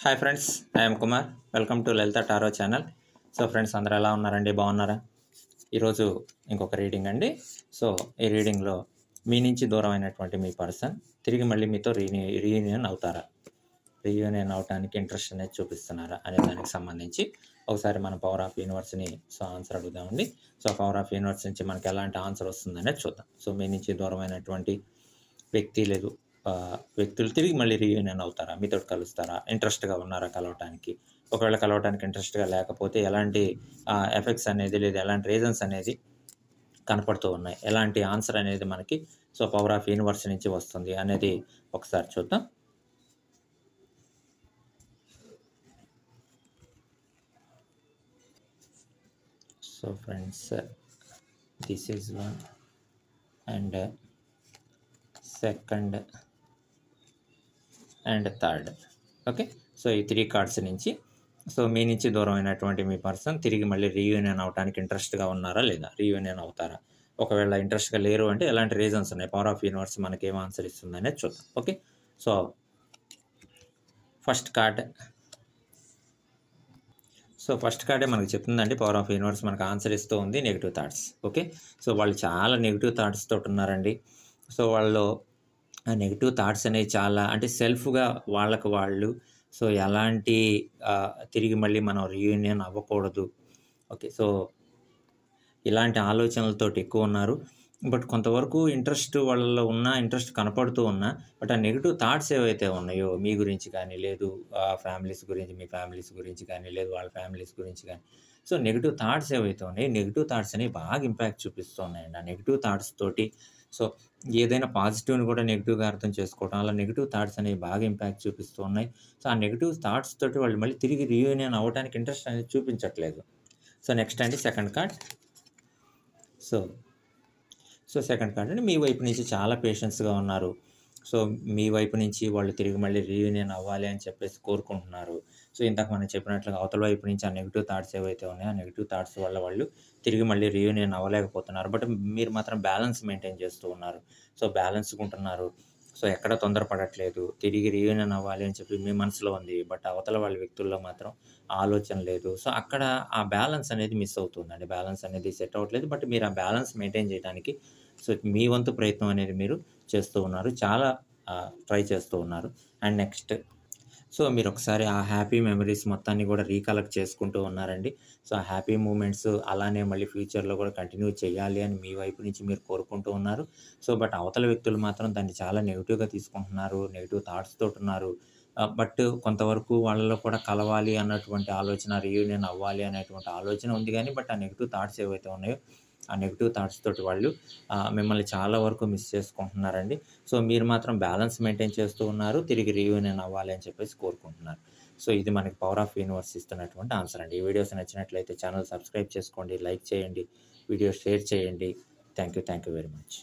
Hi friends, I'm Kumar. Welcome to Lalitha tarot channel. So friends, అందరూ ఎలా ఉన్నారండి? బాగున్నారా? ఈరోజు ఇంకొక రీడింగ్ అండి. సో ఈ రీడింగ్లో మీ నుంచి దూరం అయినటువంటి మీ పర్సన్ తిరిగి మళ్ళీ మీతో రీయూనియన్ అవుతారా, రీయూనియన్ అవడానికి ఇంట్రెస్ట్ అనేది చూపిస్తున్నారా అనే దానికి సంబంధించి ఒకసారి మన పవర్ ఆఫ్ యూనివర్స్ని ఆన్సర్ అడుగుదామండి. సో పవర్ ఆఫ్ యూనివర్స్ నుంచి మనకి ఎలాంటి ఆన్సర్ వస్తుందనేది చూద్దాం. సో మీ నుంచి దూరమైనటువంటి వ్యక్తులు తిరిగి మళ్ళీ రీయూనియన్ అవుతారా, మీతో కలుస్తారా, ఇంట్రెస్ట్గా ఉన్నారా కలవటానికి? ఒకవేళ కలవటానికి ఇంట్రెస్ట్గా లేకపోతే ఎలాంటి ఎఫెక్ట్స్ అనేది లేదా ఎలాంటి రీజన్స్ అనేది కనపడుతూ ఉన్నాయి, ఎలాంటి ఆన్సర్ అనేది మనకి సో పవర్ ఆఫ్ యూనివర్స్ నుంచి వస్తుంది అనేది ఒకసారి చూద్దాం. So friends, this is one and second and third. Okay, so ఈ 3 కార్డ్స్ నుంచి సో మీ నుంచి దూరం అయినటువంటి మీ పర్సన్ తిరిగి మళ్ళీ రీయూనియన్ అవడానికి ఇంట్రెస్ట్గా ఉన్నారా లేదా, రీయూనియన్ అవుతారా? ఒకవేళ ఇంట్రెస్ట్గా లేరు అంటే ఎలాంటి రీజన్స్ ఉన్నాయి, పవర్ ఆఫ్ యూనివర్స్ మనకి ఏం ఆన్సర్ ఇస్తుంది అనేది చూద్దాం. ఓకే, సో ఫస్ట్ కార్డే మనకు చెప్తుందండి, పవర్ ఆఫ్ యూనివర్స్ మనకు ఆన్సర్ ఇస్తూ ఉంది నెగిటివ్ థాట్స్. ఓకే, సో వాళ్ళు చాలా నెగిటివ్ థాట్స్ తోటి ఉన్నారండి. సో వాళ్ళు ఆ నెగిటివ్ థాట్స్ అనేవి చాలా అంటే సెల్ఫ్గా వాళ్ళకు వాళ్ళు సో ఎలాంటి తిరిగి మళ్ళీ మనం రీయూనియన్ అవ్వకూడదు. ఓకే, సో ఇలాంటి ఆలోచనలతోటి ఎక్కువ ఉన్నారు. బట్ కొంతవరకు ఇంట్రెస్ట్ వాళ్ళలో ఉన్న ఇంట్రెస్ట్ కనపడుతూ ఉన్నా, బట్ ఆ నెగిటివ్ థాట్స్ ఏవైతే ఉన్నాయో మీ గురించి కానీ, లేదు ఫ్యామిలీస్ గురించి, మీ ఫ్యామిలీస్ గురించి కానీ, లేదు వాళ్ళ ఫ్యామిలీస్ గురించి కానీ, సో నెగిటివ్ థాట్స్ ఏవైతే ఉన్నాయో నెగిటివ్ థాట్స్ అనేవి బాగా ఇంపాక్ట్ చూపిస్తూ ఉన్నాయండి. ఆ నెగిటివ్ థాట్స్ తోటి సో ఏదైనా పాజిటివ్ని కూడా నెగిటివ్గా అర్థం చేసుకోవడం, అలా నెగిటివ్ థాట్స్ అనేవి బాగా ఇంపాక్ట్ చూపిస్తూ ఉన్నాయి. సో ఆ నెగిటివ్ థాట్స్ తోటి వాళ్ళు మళ్ళీ తిరిగి రీయూనియన్ అవ్వడానికి ఇంట్రెస్ట్ అనేది చూపించట్లేదు. సో నెక్స్ట్ అండి second card. So second card అంటే మీ వైపు నుంచి చాలా పేషెన్స్గా ఉన్నారు. సో మీ వైపు నుంచి వాళ్ళు తిరిగి మళ్ళీ రీయూనియన్ అవ్వాలి అని చెప్పేసి కోరుకుంటున్నారు. సో ఇందాక మనం చెప్పినట్లుగా అవతల వైపు నుంచి ఆ నెగిటివ్ థాట్స్ ఏవైతే ఉన్నాయో ఆ నెగిటివ్ థాట్స్ వల్ల వాళ్ళు తిరిగి మళ్ళీ రీయూనియన్ అవ్వలేకపోతున్నారు. బట్ మీరు మాత్రం బ్యాలెన్స్ మెయింటైన్ చేస్తూ ఉన్నారు. సో బ్యాలెన్స్గా ఉంటున్నారు. సో ఎక్కడ తొందరపడట్లేదు. తిరిగి రీయూనియన్ అవ్వాలి అని చెప్పి మీ మనసులో ఉంది, బట్ అవతల వాళ్ళ వ్యక్తుల్లో మాత్రం ఆలోచన లేదు. సో అక్కడ ఆ బ్యాలెన్స్ అనేది మిస్ అవుతుందండి. బ్యాలెన్స్ అనేది సెట్ అవ్వట్లేదు. బట్ మీరు ఆ బ్యాలెన్స్ మెయింటైన్ చేయడానికి సో మీ వంతు ప్రయత్నం అనేది మీరు చేస్తూ ఉన్నారు. చాలా ట్రై చేస్తూ ఉన్నారు. అండ్ నెక్స్ట్ సో మీరు ఒకసారి ఆ హ్యాపీ మెమరీస్ మొత్తాన్ని కూడా రీకలెక్ట్ చేసుకుంటూ ఉన్నారండి. సో ఆ హ్యాపీ మూమెంట్స్ అలానే మళ్ళీ ఫ్యూచర్లో కూడా కంటిన్యూ చేయాలి అని మీ వైపు నుంచి మీరు కోరుకుంటూ ఉన్నారు. సో బట్ అవతల వ్యక్తులు మాత్రం దాన్ని చాలా నెగిటివ్గా తీసుకుంటున్నారు, నెగిటివ్ థాట్స్ తోటి ఉన్నారు. బట్ కొంతవరకు వాళ్ళలో కూడా కలవాలి అన్నటువంటి ఆలోచన, రీయూనియన్ అవ్వాలి అనేటువంటి ఆలోచన ఉంది కానీ, బట్ ఆ నెగిటివ్ థాట్స్ ఏవైతే ఉన్నాయో ఆ నెగిటివ్ థాట్స్ తోటి వాళ్ళు మిమ్మల్ని చాలా వరకు మిస్ చేసుకుంటున్నారండి. సో మీరు మాత్రం బ్యాలెన్స్ మెయింటైన్ చేస్తూ ఉన్నారు, తిరిగి రీయూనియన్ అవ్వాలి అని చెప్పేసి కోరుకుంటున్నారు. సో ఇది మనకి పవర్ ఆఫ్ యూనివర్స్ ఇస్తున్నటువంటి ఆన్సర్ అండి. ఈ వీడియోస్ నచ్చినట్లయితే ఛానల్ సబ్స్క్రైబ్ చేసుకోండి, లైక్ చేయండి, వీడియో షేర్ చేయండి. Thank you very much.